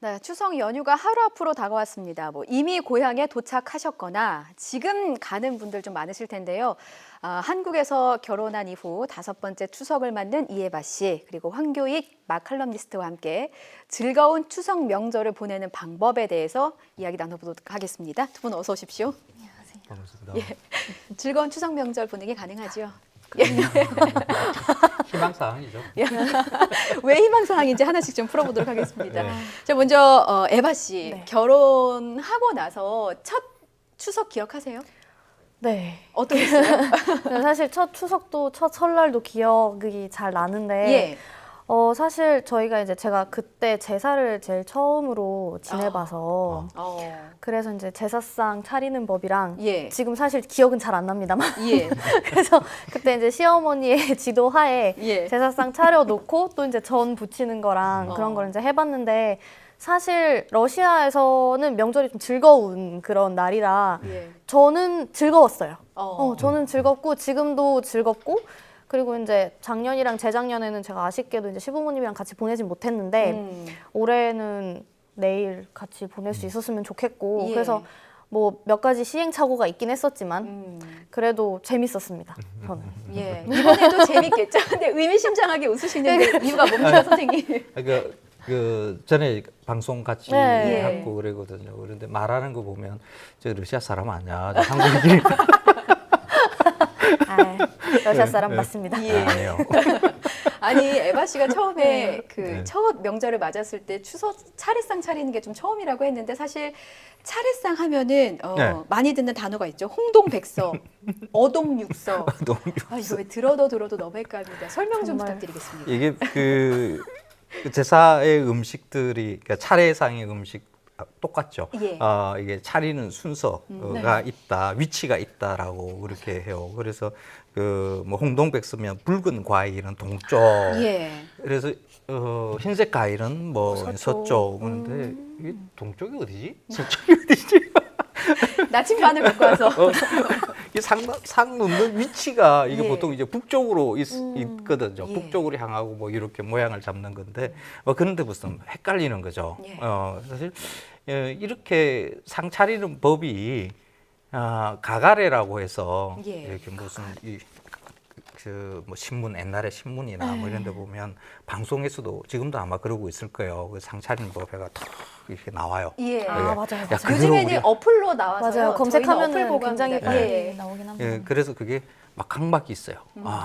네, 추석 연휴가 하루 앞으로 다가왔습니다. 이미 고향에 도착하셨거나 지금 가는 분들 좀 많으실 텐데요. 한국에서 결혼한 이후 5번째 추석을 맞는 이예바 씨, 그리고 황교익 마칼럼니스트와 함께 즐거운 추석 명절을 보내는 방법에 대해서 이야기 나눠보도록 하겠습니다. 두 분 어서 오십시오. 안녕하세요. 반갑습니다. 예, 즐거운 추석 명절 보내기 가능하죠? 희망사항이죠. 왜 희망사항인지 하나씩 좀 풀어보도록 하겠습니다. 네. 자, 먼저 에바 씨, 네. 결혼하고 나서 첫 추석 기억하세요? 네. 어떠셨어요? 사실 첫 추석도 첫 설날도 기억이 잘 나는데 예. 사실 저희가 이제 제가 그때 제사를 제일 처음으로 지내봐서 그래서 이제 제사상 차리는 법이랑 예. 지금 사실 기억은 잘 안 납니다만 예. 그래서 그때 이제 시어머니의 지도하에 예. 제사상 차려놓고 또 이제 전 부치는 거랑 그런 걸 이제 해봤는데 사실 러시아에서는 명절이 좀 즐거운 그런 날이라 예. 저는 즐거웠어요. 어. 저는 즐겁고 지금도 즐겁고 그리고 이제 작년이랑 재작년에는 제가 아쉽게도 이제 시부모님이랑 같이 보내진 못했는데 올해는 내일 같이 보낼 수 있었으면 좋겠고 예. 그래서 뭐 몇 가지 시행착오가 있긴 했었지만 그래도 재밌었습니다. 저는. 예. 이번에도 재밌겠죠? 근데 의미심장하게 웃으시는데 이유가 뭡니까, 선생님? 그 전에 방송 같이 네. 하고 그러거든요. 그런데 말하는 거 보면 저 러시아 사람 아니야, 저 한국인 러시아 사람 맞습니다. 예. 아니에요. 아니, 에바 씨가 처음에 네. 첫 명절을 맞았을 때 추석 차례상 차리는 게 좀 처음이라고 했는데 사실 차례상 하면은 네. 많이 듣는 단어가 있죠. 홍동백서, 어동육서. 너무 이거 왜 들어도 너무 헷갈립니다. 설명 좀 정말. 부탁드리겠습니다. 이게 그 제사의 음식들이 그러니까 차례상의 음식 똑같죠. 예. 이게 차리는 순서가 있다, 위치가 있다라고 그렇게 해요. 그래서 그 뭐 홍동백서면 붉은 과일은 동쪽, 예. 그래서 흰색 과일은 뭐 서쪽. 서쪽. 그런데 이게 동쪽이 어디지? 서쪽이 어디지? 나침반을 갖고 와서. 이 상 놓는 위치가 이게 예. 보통 이제 북쪽으로 있거든요. 예. 북쪽으로 향하고 뭐 이렇게 모양을 잡는 건데 뭐 그런데 무슨 헷갈리는 거죠. 예. 사실 이렇게 상 차리는 법이 가가레라고 해서 예. 이렇게 무슨 뭐 신문 옛날에 신문이나 뭐 이런 데 보면 방송에서도 지금도 아마 그러고 있을 거예요. 그 상 차리는 법에가 탁 이렇게 나와요. 예. 맞아요. 야, 그거를 요즘에는 우리가- 어플로 나와서요. 맞아요. 검색하면 저희는 어플 보고 굉장히 합니다. 빨리 예. 나오긴 합니다. 예, 그래서 그게 막 강박이 있어요.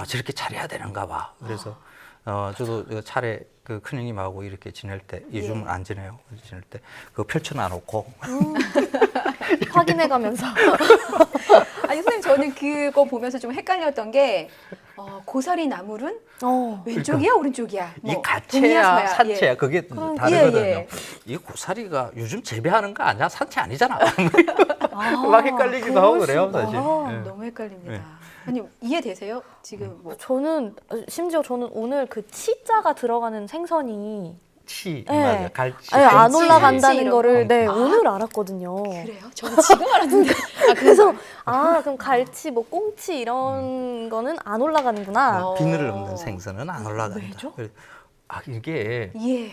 저렇게 차려야 되는가 봐. 그래서 저도 그 차례 그 큰형님하고 이렇게 지낼 때 요즘은 안 지내요. 지낼 때 그거 펼쳐놔 놓고 확인해가면서 아니, 선생님, 저는 그거 보면서 좀 헷갈렸던 게 고사리 나물은 왼쪽이야, 오른쪽이야? 이 뭐, 가채야, 동이야, 서야? 산채야 예. 그게 예, 다르거든요. 예. 이 고사리가 요즘 재배하는 거 아니야? 산채 아니잖아. 막 헷갈리기도 하고 그래요, 사실. 예. 너무 헷갈립니다. 네. 아니, 이해되세요? 지금 뭐 저는 심지어 저는 오늘 그 치자가 들어가는 생선이 치, 네. 맞아요. 갈치. 안 갈치 올라간다는 이런 거를 거. 네, 아. 오늘 알았거든요. 그래요? 저는 지금 알았는데. 그래서 그럼 갈치, 뭐 꽁치 이런 거는 안 올라가는구나. 비늘 없는 생선은 안 올라간다. 왜죠? 이게 예.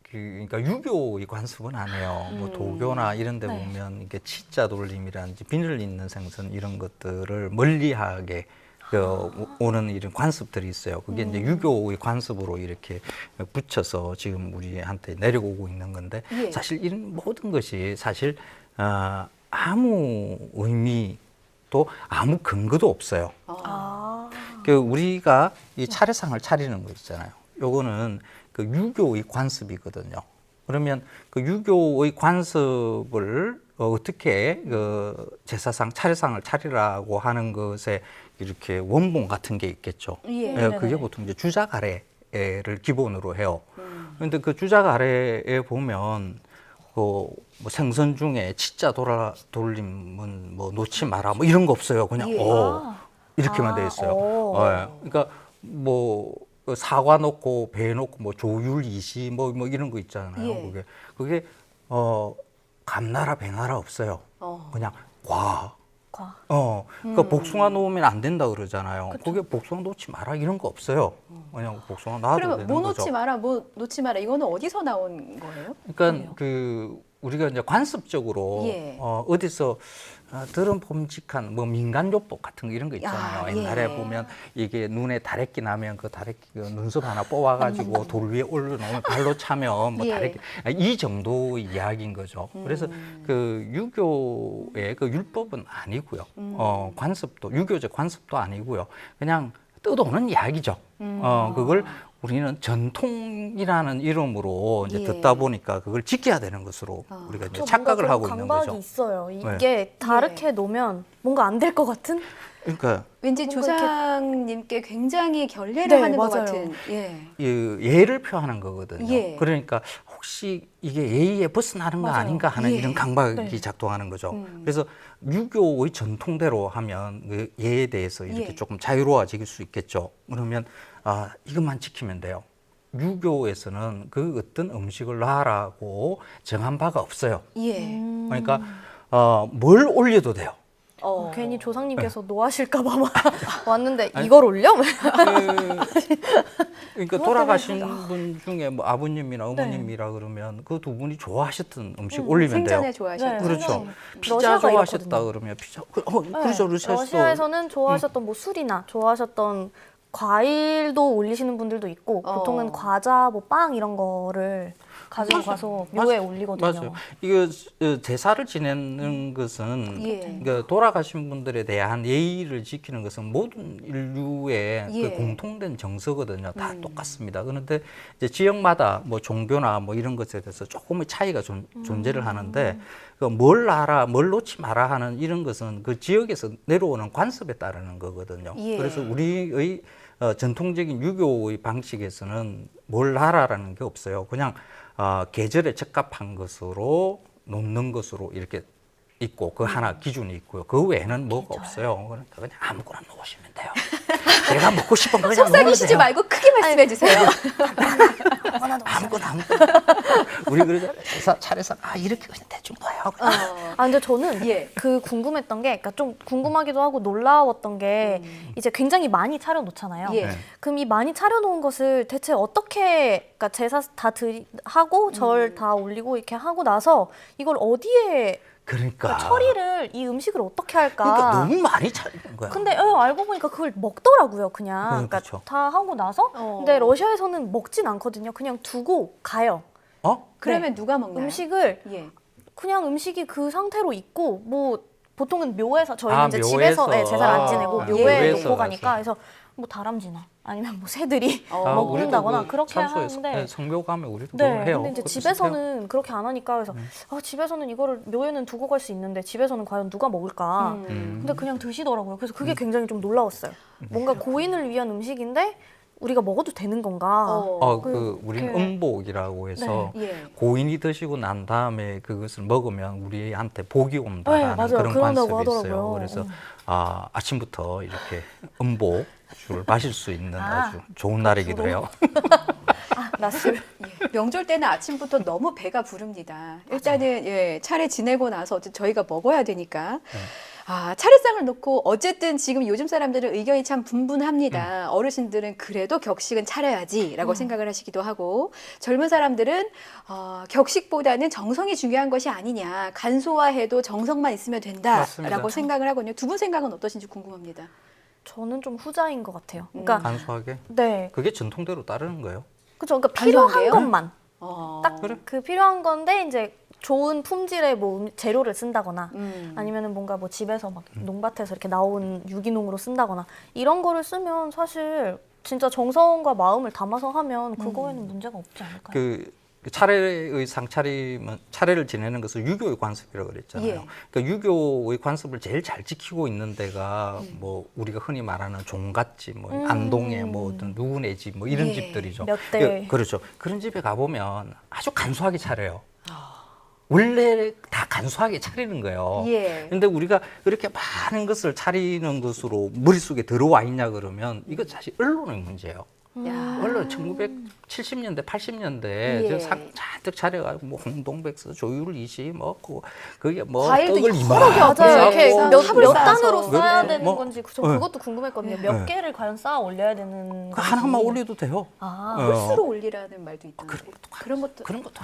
그러니까 유교의 관습은 안 해요. 뭐 도교나 이런 데 네. 보면 이게 치자 돌림이라든지 비늘 있는 생선 이런 것들을 멀리하게 오는 이런 관습들이 있어요. 그게 이제 유교의 관습으로 이렇게 붙여서 지금 우리한테 내려오고 있는 건데 예. 사실 이런 모든 것이 사실 아무 의미 또 아무 근거도 없어요. 우리가 이 차례상을 차리는 거 있잖아요. 요거는 그 유교의 관습이거든요. 그러면 그 유교의 관습을 어떻게 그 제사상, 차례상을 차리라고 하는 것에 이렇게 원본 같은 게 있겠죠. 예. 그게 보통 이제 주작 아래를 기본으로 해요. 그런데 그 주작 아래에 보면 뭐 생선 중에 치자 돌림은 뭐 놓지 마라 뭐 이런 거 없어요. 그냥 예. 이렇게만 돼 있어요. 그러니까 뭐 사과 넣고 배 넣고 뭐 조율 이시 뭐 이런 거 있잖아요. 예. 그게 감나라 배나라 없어요. 그냥 복화. 그러니까 복숭아 놓으면 안 된다 그러잖아요. 거기에 복숭아 놓지 마라 이런 거 없어요. 그냥 복숭아 놔도 그러면 되는 뭐 거죠. 놓지 마라, 뭐 놓지 마라. 이거는 어디서 나온 거예요? 그러니까 그 우리가 이제 관습적으로 예. 어디서 들은 봄직한 뭐 민간요법 같은 거 이런 거 있잖아요. 아, 옛날에 예. 보면 이게 눈에 다래끼 나면 그 다래끼 눈썹 하나 뽑아가지고 돌 위에 올려놓으면 발로 차면 뭐 예. 다래끼 이 정도 이야기인 거죠. 그래서 그 유교의 그 율법은 아니고요. 관습도 유교적 관습도 아니고요. 그냥 떠도는 이야기죠. 그걸 우리는 전통이라는 이름으로 이제 예. 듣다 보니까 그걸 지켜야 되는 것으로 우리가 이제 저 착각을 뭔가 하고 그런 있는 강박이 거죠. 있어요. 네. 이게 다르게 놓으면 뭔가 안 될 것 같은? 그러니까 왠지 뭔가 이렇게- 조상님께 굉장히 결례를 네, 하는 것 맞아요. 같은. 예. 이 예를 표하는 거거든요. 예. 그러니까 혹시 이게 예의에 벗어나는 거 맞아요. 아닌가 하는 예. 이런 강박이 네. 작동하는 거죠. 그래서 유교의 전통대로 하면 그 예에 대해서 이렇게 예. 조금 자유로워질 수 있겠죠. 그러면 이것만 지키면 돼요. 유교에서는 그 어떤 음식을 놔라고 정한 바가 없어요. 예. 그러니까 뭘 올려도 돼요. 괜히 조상님께서 네. 노하실까봐 막 왔는데 이걸 올려? 그러니까 돌아가신 분 중에 뭐 아버님이나 어머님이라 그러면 그 두 분이 좋아하셨던 음식 올리면 돼요. 생전에 좋아하셨던. 네. 그렇죠. 생전에. 피자 러시아가 좋아하셨다 이렇거든요. 그러면 피자. 그렇죠. 러시아에서는 좋아하셨던 뭐 술이나 좋아하셨던 과일도 올리시는 분들도 있고 보통은 과자, 뭐 빵 이런 거를 가지고 가서 묘에 올리거든요. 맞아요. 이거 제사를 지내는 것은 예. 그러니까 돌아가신 분들에 대한 예의를 지키는 것은 모든 인류의 예. 그 공통된 정서거든요. 다 똑같습니다. 그런데 이제 지역마다 뭐 종교나 뭐 이런 것에 대해서 조금의 차이가 존재를 하는데 뭘 알아, 뭘 놓지 마라 하는 이런 것은 그 지역에서 내려오는 관습에 따르는 거거든요. 예. 그래서 우리의 전통적인 유교의 방식에서는 뭘 하라라는 게 없어요. 그냥 계절에 적합한 것으로 놓는 것으로 이렇게 있고 그 하나 기준이 있고요. 그 외에는 뭐가 없어요. 그러니까 그냥 아무거나 놓으시면 돼요. 내가 먹고 싶은 거 그냥 놓으면 속삭이시지 돼요. 말고 크게 말씀해 주세요. 아무거나. 우리 그러자 차례상 이렇게 그냥 대충 놔요. 근데 저는 예. 그 궁금했던 게, 그러니까 좀 궁금하기도 하고 놀라웠던 게 이제 굉장히 많이 차려놓잖아요. 예. 네. 그럼 이 많이 차려놓은 것을 대체 어떻게, 그러니까 제사 다 하고 절 다 올리고 이렇게 하고 나서 이걸 어디에 그러니까 처리를, 이 음식을 어떻게 할까? 그러니까 너무 많이 차리는 거야. 근데 알고 보니까 그걸 먹더라고요, 그냥. 그러니까 그렇죠. 다 하고 나서. 근데 러시아에서는 먹진 않거든요. 그냥 두고 가요. 그러면 누가 먹나요? 음식을 예. 그냥 음식이 그 상태로 있고, 뭐 보통은 묘에서, 저희는 이제 묘에서. 집에서 제사를 안 지내고 묘에 묘에서 놓고 가니까, 가서. 그래서 뭐 다람쥐나 아니면 뭐 새들이 우리도 먹는다거나 그 그렇게 참소에서, 하는데. 성묘 가면 우리도 네, 그걸 해요. 근데 이제 그거 집에서는 그렇게 안 하니까, 그래서 집에서는 이거를 묘에는 두고 갈 수 있는데 집에서는 과연 누가 먹을까? 근데 그냥 드시더라고요. 그래서 그게 굉장히 좀 놀라웠어요. 뭔가 고인을 위한 음식인데 우리가 먹어도 되는 건가? 우리는 그- 음복이라고 해서 예. 고인이 드시고 난 다음에 그것을 먹으면 우리한테 복이 온다라는 네, 맞아요. 그런 그런다고 관습이 있어요. 하더라고요. 그래서 아침부터 이렇게 음복을 마실 수 있는 아주 좋은 날이기도 해요. 낮술. 예. 명절 때는 아침부터 너무 배가 부릅니다. 일단은 예, 차례 지내고 나서 어쨌든 저희가 먹어야 되니까. 차례상을 놓고 어쨌든 지금 요즘 사람들은 의견이 참 분분합니다. 어르신들은 그래도 격식은 차려야지라고 생각을 하시기도 하고, 젊은 사람들은 격식보다는 정성이 중요한 것이 아니냐, 간소화해도 정성만 있으면 된다라고 맞습니다. 생각을 하거든요. 두 분 생각은 어떠신지 궁금합니다. 저는 좀 후자인 것 같아요. 그러니까 간소하게. 네, 그게 전통대로 따르는 거예요. 그렇죠. 그러니까 간소한 필요한 게요? 것만 어, 딱 그 필요한 건데, 이제 좋은 품질의 뭐 재료를 쓴다거나 아니면은 뭔가 뭐 집에서 막 농밭에서 이렇게 나온 유기농으로 쓴다거나 이런 거를 쓰면 사실 진짜 정성과 마음을 담아서 하면 그거에는 문제가 없지 않을까요? 그 차례의 상차림은 차례를 지내는 것을 유교의 관습이라고 그랬잖아요. 예. 그러니까 유교의 관습을 제일 잘 지키고 있는 데가 뭐 우리가 흔히 말하는 종갓집, 뭐 안동에 뭐 어떤 누구네 집, 뭐 이런 예. 집들이죠. 몇 대. 그렇죠. 그런 집에 가보면 아주 간소하게 차려요. 원래 다 간소하게 차리는 거예요. 예. 근데 우리가 그렇게 많은 것을 차리는 것으로 머릿속에 들어와 있냐 그러면 이거 사실 언론의 문제예요. 야. 원래 1970년대, 80년대 예. 저 상 잔뜩 차려가지고 뭐 홍동백서, 조율이시 뭐 그게 뭐 과일도 떡을 여러 개 이만하게 맞아요. 네. 이렇게 싸고 몇 삽을 쌓아서. 단으로 쌓아야 뭐, 되는 뭐, 건지 저 네. 그것도 궁금했거든요. 몇 네. 개를 과연 쌓아 올려야 되는 건지. 하나만 올려도 돼요. 아, 홀수로 올리라는 말도 있던데. 그런 것도 그런 것도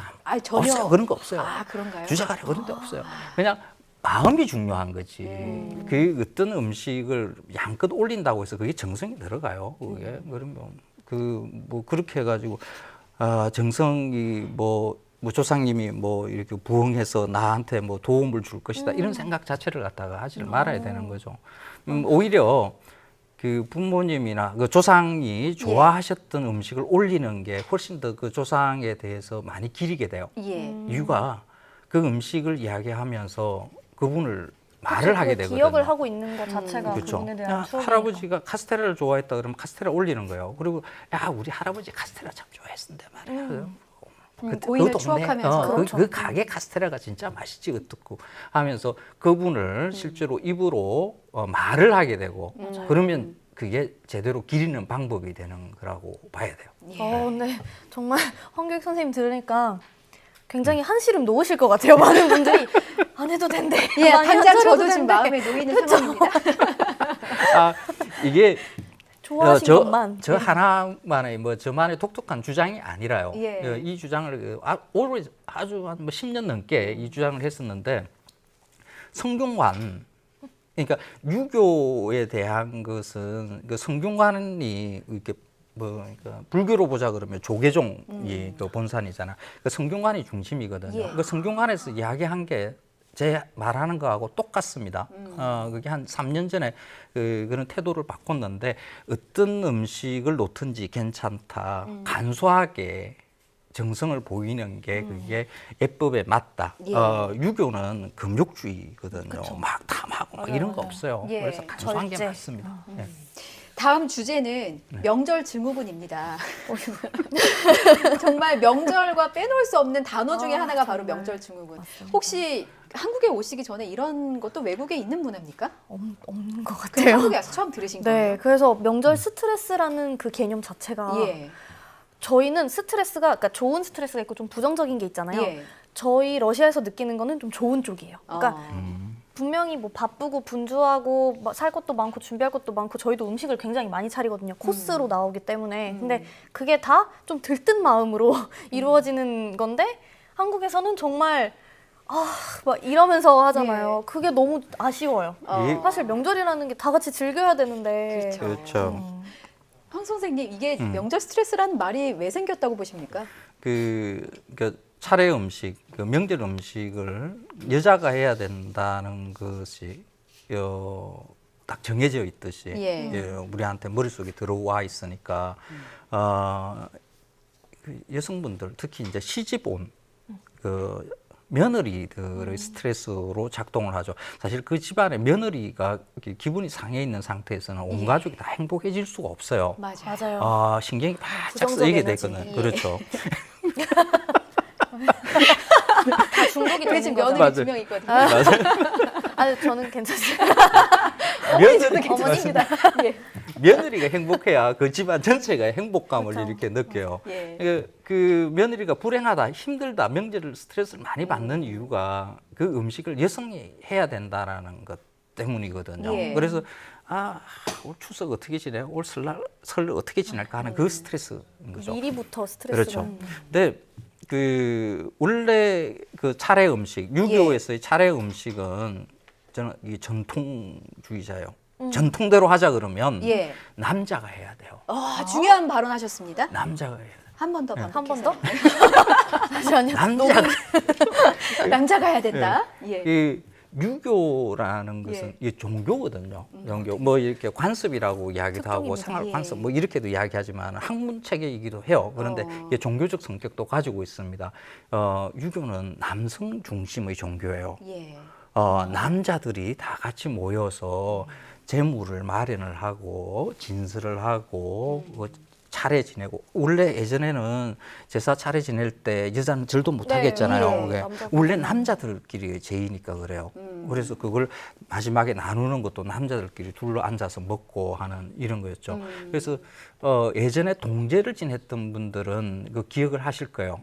전혀 없어요. 그런 거 없어요. 아, 그런가요? 주제가래 그런 데 없어요. 그냥 마음이 중요한 거지. 그 어떤 음식을 양껏 올린다고 해서 그게 정성이 들어가요. 그게 그러면 뭐 그렇게 해가지고 정성이 뭐 조상님이 뭐 이렇게 부응해서 나한테 뭐 도움을 줄 것이다 이런 생각 자체를 갖다가 하지를 말아야 되는 거죠. 오히려 그 부모님이나 그 조상이 좋아하셨던 음식을 올리는 게 훨씬 더 그 조상에 대해서 많이 기리게 돼요. 예. 이유가 그 음식을 이야기하면서 그분을 말을 하게 되거든요. 기억을 하고 있는 것 자체가 그렇죠. 그분에 대한 야, 추억이니까. 할아버지가 카스테라를 좋아했다 그러면 카스테라 올리는 거예요. 그리고 야 우리 할아버지 카스테라 참 좋아했는데 말이야. 고인을 추억하면서. 그 가게 카스테라가 진짜 맛있지 어떻고 하면서 그분을 실제로 입으로 말을 하게 되고 그러면 그게 제대로 기리는 방법이 되는 거라고 봐야 돼요. 네. 정말 황교익 선생님 들으니까 굉장히 한시름 놓으실 것 같아요. 많은 분들이 안 해도 된대. 예, 많이 당장 안 저도 차려도 지금 된대. 마음에 놓이는 상황입니다. 이게 좋아하신 것만. 저 하나만의 뭐 저만의 독특한 주장이 아니라요. 예. 이 주장을 오래 아주 한 뭐 10년 넘게 이 주장을 했었는데 성균관 그러니까 유교에 대한 것은 그 성균관이 이렇게 뭐 그러니까 불교로 보자 그러면 조계종이 그 본산이잖아. 그 성균관이 중심이거든요. 예. 그 성균관에서 이야기한 게 제 말하는 거하고 똑같습니다. 그게 한 3년 전에 그런 태도를 바꿨는데 어떤 음식을 놓든지 괜찮다. 간소하게 정성을 보이는 게 그게 예법에 맞다. 예. 유교는 금욕주의거든요. 막 탐하고 막 이런 거 없어요. 예. 그래서 간소한 게 절제. 맞습니다. 예. 다음 주제는 명절 증후군입니다. 정말 명절과 빼놓을 수 없는 단어 중에 하나가 바로 정말. 명절 증후군. 맞습니다. 혹시 한국에 오시기 전에 이런 것도 외국에 있는 문화입니까? 없는 것 그냥 같아요. 한국에 와서 처음 들으신 네, 거예요? 그래서 명절 스트레스라는 그 개념 자체가 예. 저희는 스트레스가 그러니까 좋은 스트레스가 있고 좀 부정적인 게 있잖아요. 예. 저희 러시아에서 느끼는 거는 좀 좋은 쪽이에요. 그러니까 분명히 뭐 바쁘고 분주하고 살 것도 많고 준비할 것도 많고 저희도 음식을 굉장히 많이 차리거든요. 코스로 나오기 때문에. 근데 그게 다 좀 들뜬 마음으로 이루어지는 건데 한국에서는 정말 막 이러면서 하잖아요. 그게 너무 아쉬워요. 사실 명절이라는 게 다 같이 즐겨야 되는데. 그렇죠. 황 선생님, 이게 명절 스트레스라는 말이 왜 생겼다고 보십니까? 그러니까 차례 음식, 그 명절 음식을 여자가 해야 된다는 것이 딱 정해져 있듯이 예. 우리한테 머릿속에 들어와 있으니까 그 여성분들 특히 이제 시집 온 그 며느리들의 스트레스로 작동을 하죠. 사실 그 집안에 며느리가 기분이 상해 있는 상태에서는 온 가족이 다 행복해질 수가 없어요. 맞아요. 신경이 바짝 부정적 쓰이게 에너지. 되거든요. 예. 그렇죠. 다 중독이 그래 되는 지금 거죠. 며느리 맞아요. 2명 있거든요. 맞아요. 아니 저는 괜찮아요. 며느리, 어머니입니다. 예. 며느리가 행복해야 그 집안 전체가 행복감을 그렇죠. 이렇게 느껴요. 예. 그 며느리가 불행하다, 힘들다, 명절 스트레스를 많이 받는 이유가 그 음식을 여성이 해야 된다라는 것 때문이거든요. 예. 그래서 올 추석 어떻게 지내? 올 설 어떻게 지낼까 하는 그 스트레스인 거죠. 미리부터 스트레스가. 그렇죠. 근데 그 원래 그 차례 음식, 유교에서의 차례 음식은 저는 이 전통주의자예요. 전통대로 하자 그러면 예. 남자가 해야 돼요. 중요한 발언하셨습니다. 남자가 해야 돼요. 한 번 더 한 번 더? 잠시만요. 남자가 해야 된다. 예. 이 유교라는 것은 이 종교거든요. 종교 뭐 이렇게 관습이라고 이야기도 하고 특종입니다. 생활 관습 뭐 이렇게도 이야기하지만 학문 체계이기도 해요. 그런데 이게 종교적 성격도 가지고 있습니다. 유교는 남성 중심의 종교예요. 예. 남자들이 다 같이 모여서 재물을 마련을 하고 진술을 하고 차례 지내고 원래 예전에는 제사 차례 지낼 때 여자는 절도 못 네, 하겠잖아요. 네, 그게 남자분들은. 원래 남자들끼리 제의니까 그래요. 그래서 그걸 마지막에 나누는 것도 남자들끼리 둘러 앉아서 먹고 하는 이런 거였죠. 그래서 예전에 동제를 지냈던 분들은 그 기억을 하실 거예요.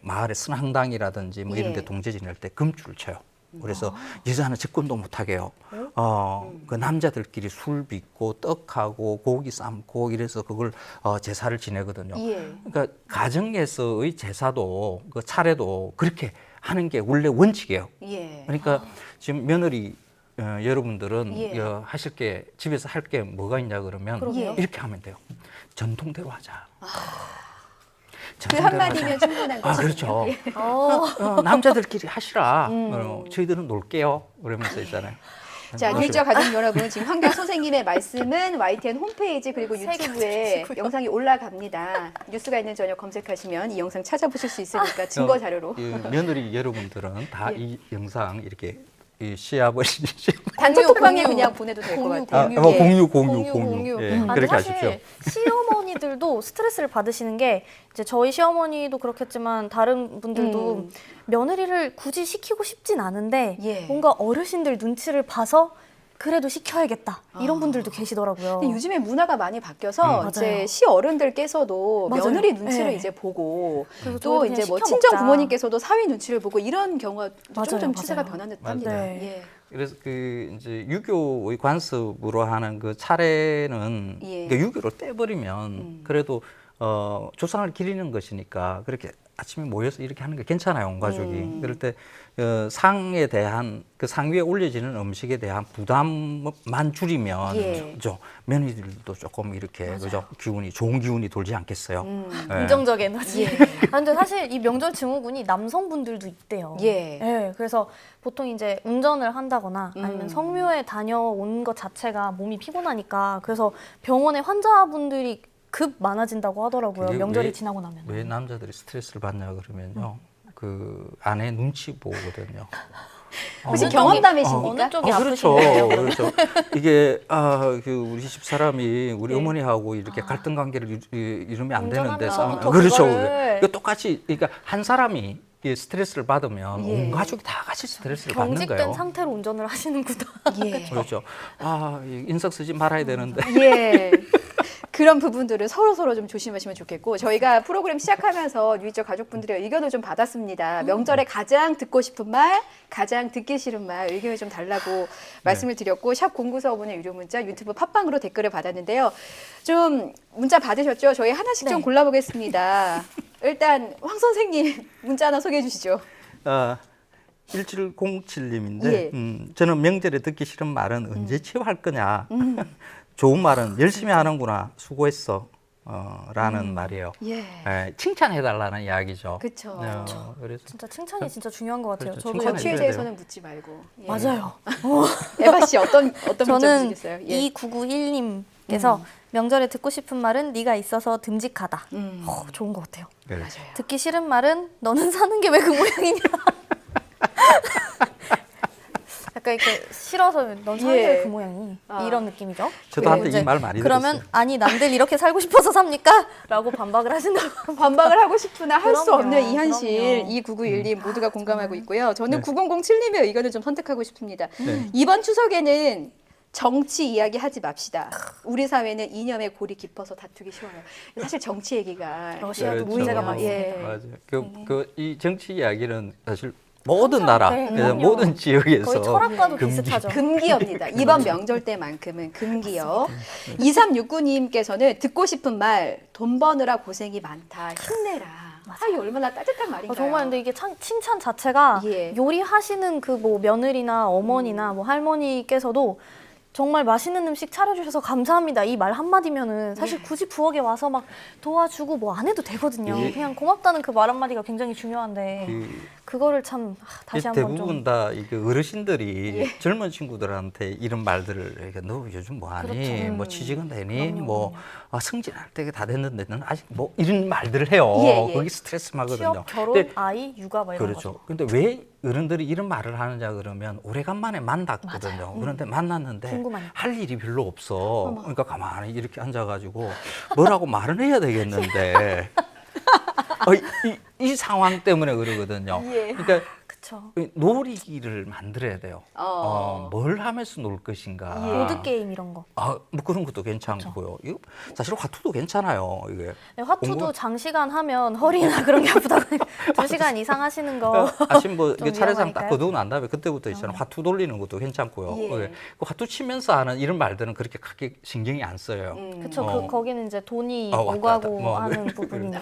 마을의 선항당이라든지 뭐 이런 데 예. 동제 지낼 때 금줄을 쳐요. 그래서 여자는 접근도 못하게요. 그 남자들끼리 술 빚고 떡하고 고기 삶고 이래서 그걸 제사를 지내거든요. 예. 그러니까 가정에서의 제사도 그 차례도 그렇게 하는 게 원래 원칙이에요. 예. 그러니까 지금 며느리 여러분들은 예. 하실 게 집에서 할 게 뭐가 있냐 그러면 그러게요. 이렇게 하면 돼요. 전통대로 하자. 그 전통대로 한마디면 하자. 충분한 아 거죠. 그렇죠. 남자들끼리 하시라. 저희들은 놀게요. 그러면서 있잖아요. 자, 뉴이지와 가족 여러분, 지금 황교안 선생님의 말씀은 YTN 홈페이지 그리고 유튜브에 영상이 올라갑니다. 뉴스가 있는 저녁 검색하시면 이 영상 찾아보실 수 있으니까 증거 자료로. 며느리 여러분들은 다 예. 이 영상 이렇게 시아버지 단톡방에 공유. 그냥 보내도 될 것 공유, 같아요. 공유. 예. 공유. 예, 아, 근데 그렇게 사실 하십시오. 시어머니들도 스트레스를 받으시는 게 이제 저희 시어머니도 그렇겠지만 다른 분들도 며느리를 굳이 시키고 싶진 않은데 예. 뭔가 어르신들 눈치를 봐서 그래도 시켜야겠다 이런 분들도 계시더라고요. 근데 요즘에 문화가 많이 바뀌어서 이제 맞아요. 시 어른들께서도 맞아요. 며느리 눈치를 네. 이제 보고 그래서 또 저희도 이제 그냥 뭐 시켜 친정 먹자. 부모님께서도 사위 눈치를 보고 이런 경우가 맞아요, 좀 추세가 맞아요. 변한 듯합니다. 네. 예. 그래서 그 이제 유교의 관습으로 하는 그 차례는 예. 그러니까 유교를 떼버리면 그래도 조상을 기리는 것이니까 그렇게 아침에 모여서 이렇게 하는 게 괜찮아요, 온 가족이. 그럴 때 상에 대한 그 상 위에 올려지는 음식에 대한 부담만 줄이면 예. 그죠? 며느리들도 조금 이렇게 그죠? 기운이 좋은 기운이 돌지 않겠어요. 예. 긍정적 에너지. 예. 아, 근데 사실 이 명절 증후군이 남성분들도 있대요. 예. 예, 그래서 보통 이제 운전을 한다거나 아니면 성묘에 다녀온 것 자체가 몸이 피곤하니까 그래서 병원에 환자분들이 급 많아진다고 하더라고요. 그게 명절이 왜- 지나고 나면. 왜 남자들이 스트레스를 받냐 그러면요. 그 아내 눈치 보거든요. 혹시 어느 경험담이십니까? 어느 쪽이 그렇죠. 아프신가요? 그렇죠. 이게 그 우리 집 사람이 우리 네. 어머니하고 이렇게 갈등 관계를 이루면 안 되는데 운전하면서부터 그렇죠. 그거를- 그 똑같이 그러니까 한 사람이 이 스트레스를 받으면 예. 온 가족이 다 같이 스트레스를 받는 경직된 거예요. 상태로 운전을 하시는구나. 예. 그렇죠. 인석 쓰지 말아야 되는데. 예. 그런 부분들을 서로 좀 조심하시면 좋겠고 저희가 프로그램 시작하면서 뉴이저 가족분들의 의견을 좀 받았습니다. 명절에 가장 듣고 싶은 말, 가장 듣기 싫은 말 의견을 좀 달라고 말씀을 드렸고 샵 0945번의 유료 문자 유튜브 팟빵으로 댓글을 받았는데요. 좀 문자 받으셨죠? 저희 하나씩 좀 네. 골라보겠습니다. 일단 황 선생님 문자 하나 소개해 주시죠. 1707님인데 예. 저는 명절에 듣기 싫은 말은 언제 치유할 거냐. 좋은 말은 열심히 하는구나. 수고했어. 라는 말이에요. 예. 칭찬해달라는 이야기죠. 그쵸. 그래서 진짜 칭찬이 진짜 중요한 것 같아요. 그렇죠. 저도 칭찬해 거취에 해줘야 대해서는 묻지 말고. 예. 맞아요. 에바 씨 어떤 문자 저는 주시겠어요? 예. 2991님께서 명절에 듣고 싶은 말은 네가 있어서 듬직하다. 음. 좋은 것 같아요. 그렇죠. 맞아요. 듣기 싫은 말은 너는 사는 게 왜 그 모양이냐. 약간 이렇게 싫어서 넌 사는 게 예. 왜 그 모양이 아. 이런 느낌이죠. 저도 그리고 한때 이제 이 말 많이 그러면 들었어요. 아니 남들 이렇게 살고 싶어서 삽니까? 라고 반박을 하신다고. 반박을 하고 싶으나 할 수 그럼요, 없는 이 현실 그럼요. 2991님 모두가 공감하고 있고요. 저는 네. 9007님의 의견을 좀 선택하고 싶습니다. 네. 이번 추석에는 정치 이야기 하지 맙시다. 우리 사회는 이념의 골이 깊어서 다투기 쉬워요. 사실 정치 얘기가 러시아도 그렇죠. 문제가 많습니다. 예. 맞아요. 이 정치 이야기는 사실 모든 나라, 네, 그래서 그럼요. 모든 지역에서 거의 철학과도 금기. 비슷하죠. 금기어입니다. 이번 명절 때만큼은 금기어. 2369님께서는 듣고 싶은 말, 돈 버느라 고생이 많다. 힘내라. 이 얼마나 따뜻한 말인가요? 정말 근데 이게 칭찬 자체가 예. 요리하시는 그 뭐 며느리나 어머니나 뭐 할머니께서도 정말 맛있는 음식 차려주셔서 감사합니다. 이 말 한마디면은 사실 굳이 부엌에 와서 막 도와주고 뭐 안 해도 되거든요. 예. 그냥 고맙다는 그 말 한마디가 굉장히 중요한데 그거를 참 다시 한번 대부분 좀 다 이게 어르신들이 젊은 친구들한테 이런 말들을 이렇게 너 요즘 뭐 하니? 그렇죠. 뭐 취직은 되니? 그럼요, 뭐 승진할 때 다 됐는데 너는 아직 뭐 이런 말들을 해요. 예, 예. 거기 스트레스 받거든요. 취업, 결혼, 근데 아이, 육아 막 이런 그렇죠. 거죠. 근데 왜 어른들이 이런 말을 하느냐 그러면 오래간만에 만났거든요. 그런데 만났는데 궁금하니까. 할 일이 별로 없어. 그러니까 가만히 이렇게 앉아가지고 뭐라고 말은 해야 되겠는데 이 상황 때문에 그러거든요. 예. 그러니까 그쵸. 놀이기를 만들어야 돼요. 뭘 하면서 놀 것인가. 보드 게임 이런 거. 뭐 그런 것도 괜찮고요. 이거 사실 화투도 괜찮아요. 이게 네, 화투도 장시간 하면 허리나 그런 게 아프다고 2시간 이상 하시는 거. 아침 뭐 좀 이게 차례상 딱 위험하니까요. 거두고 난 다음에 그때부터 있잖아요. 화투 돌리는 것도 괜찮고요. 예. 그 화투 치면서 하는 이런 말들은 그렇게 크게 신경이 안 써요. 그쵸. 거기는 이제 돈이 왔다 오가고 갔다. 뭐, 하는 부분이니까.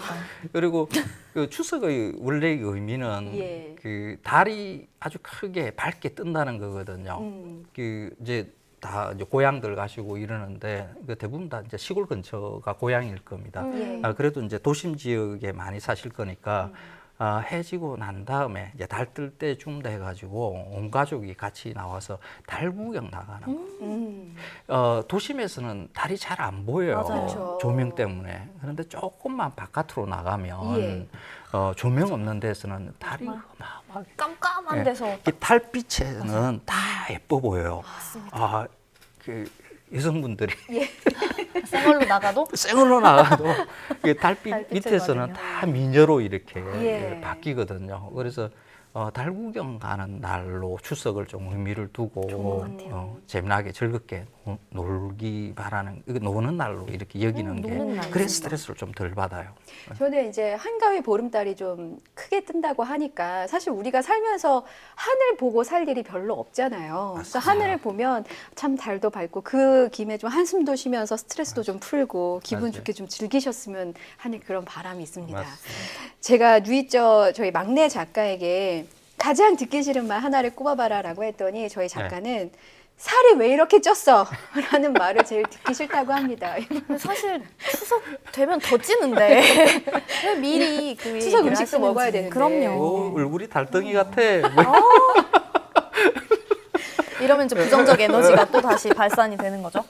그리고 그 추석의 원래의 의미는 예. 그 달이 아주 크게 밝게 뜬다는 거거든요. 그 이제 다 이제 고향들 가시고 이러는데 그 대부분 다 이제 시골 근처가 고향일 겁니다. 예. 그래도 이제 도심 지역에 많이 사실 거니까 해 지고 난 다음에 이제 달 뜰 때쯤 돼가지고 온 가족이 같이 나와서 달 구경 나가는 거. 도심에서는 달이 잘 안 보여요. 맞아요. 조명 때문에. 그런데 조금만 바깥으로 나가면 예. 조명 없는 데서는 달이 어마어마하게 깜깜한 예. 데서 이 달빛에는 다 예뻐 보여요. 그 여성분들이 생얼로 나가도 생으로 나가도 이 달빛 달빛을 밑에서는 받으면. 다 미녀로 이렇게 예. 바뀌거든요. 그래서 달 구경 가는 날로 추석을 좀 의미를 두고 재미나게 즐겁게 놀기 바라는 이거 노는 날로 이렇게 여기는 게 노는 날. 그래서 스트레스를 좀 덜 받아요. 저는 이제 한가위 보름달이 좀 크게 뜬다고 하니까 사실 우리가 살면서 하늘 보고 살 일이 별로 없잖아요. 그래서 맞습니다. 하늘을 보면 참 달도 밝고 그 김에 좀 한숨도 쉬면서 스트레스도 좀 풀고 기분 맞아요. 좋게 좀 즐기셨으면 하는 그런 바람이 있습니다. 맞습니다. 제가 누이저 저희 막내 작가에게 가장 듣기 싫은 말 하나를 꼽아봐라라고 했더니 저희 작가는 살이 왜 이렇게 쪘어? 라는 말을 제일 듣기 싫다고 합니다. 사실 추석 되면 더 찌는데 왜 미리 그 추석 얘기를 음식도 먹어야 하시는지. 되는데. 그럼요. 얼굴이 달덩이 같아. 이러면 이제 부정적 에너지가 또 다시 발산이 되는 거죠.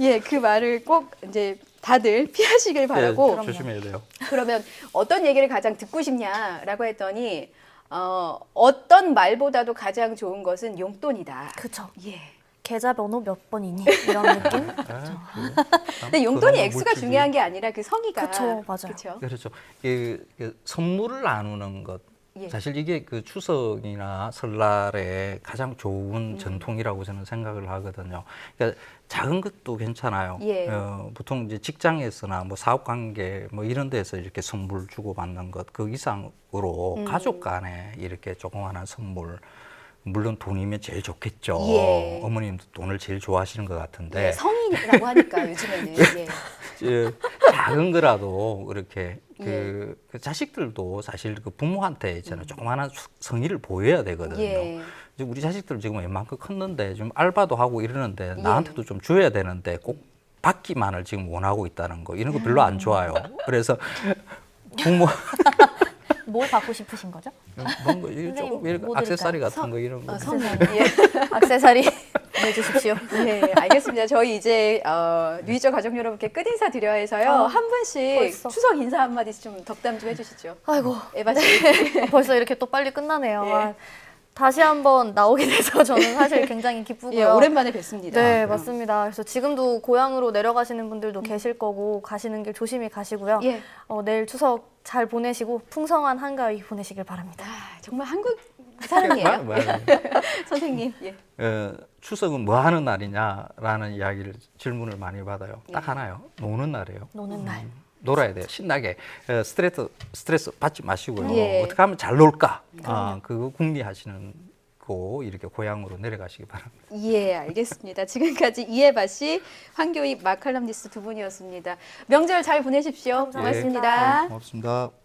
예, 그 말을 꼭 이제 다들 피하시길 바라고. 네, 조심해야 돼요. 그러면 어떤 얘기를 가장 듣고 싶냐라고 했더니 어떤 말보다도 가장 좋은 것은 용돈이다. 그쵸. 예. 계좌 번호 몇 번이니? 이런 느낌? 근데 용돈이 액수가 중요한 게 아니라 그 성의가. 그쵸, 맞아요. 그쵸? 그렇죠. 그 선물을 나누는 것. 예. 사실 이게 그 추석이나 설날에 가장 좋은 전통이라고 저는 생각을 하거든요. 그러니까 작은 것도 괜찮아요. 예. 보통 이제 직장에서나 뭐 사업 관계 뭐 이런 데서 이렇게 선물 주고 받는 것 그 이상으로 가족 간에 이렇게 조그마한 선물. 물론 돈이면 제일 좋겠죠. 예. 어머님도 돈을 제일 좋아하시는 것 같은데. 예, 성인이라고 하니까 요즘에는. 예. 작은 거라도 그렇게 예. 그 자식들도 사실 그 부모한테 있잖아요. 조그마한 성의를 보여야 되거든요. 예. 이제 우리 자식들 지금 웬만큼 컸는데 좀 알바도 하고 이러는데 예. 나한테도 좀 줘야 되는데 꼭 받기만을 지금 원하고 있다는 거 이런 거 별로 안 좋아요. 그래서 부모 뭘 받고 싶으신 거죠? 뭔가 이게 조금 이렇게 뭐 액세서리 드릴까요? 같은 거 이런 거. 성의. 예. 액세서리 내주십시오. 네, 알겠습니다. 저희 이제 누이저 가족 여러분께 끝인사 드려야 해서요. 한 분씩 벌써. 추석 인사 한마디씩 좀 덕담 좀 해주시죠. 아이고, 에바 씨. 벌써 이렇게 또 빨리 끝나네요. 예. 아, 다시 한번 나오게 돼서 저는 사실 굉장히 기쁘고요. 예, 오랜만에 뵙습니다. 네, 맞습니다. 그래서 지금도 고향으로 내려가시는 분들도 계실 거고 가시는 길 조심히 가시고요. 예. 내일 추석 잘 보내시고 풍성한 한가위 보내시길 바랍니다. 아, 정말 한국 사람이에요. 뭐야. 선생님. 예. 추석은 뭐 하는 날이냐라는 이야기를 질문을 많이 받아요. 딱 하나요. 노는 날이에요. 노는 날. 놀아야 돼요. 신나게 스트레스 받지 마시고요. 예. 어떻게 하면 잘 놀까? 그거 궁리하시는 거 이렇게 고향으로 내려가시기 바랍니다. 예, 알겠습니다. 지금까지 이해바 씨, 황교익 마칼럼니스트 두 분이었습니다. 명절 잘 보내십시오. 감사합니다. 고맙습니다. 고맙습니다.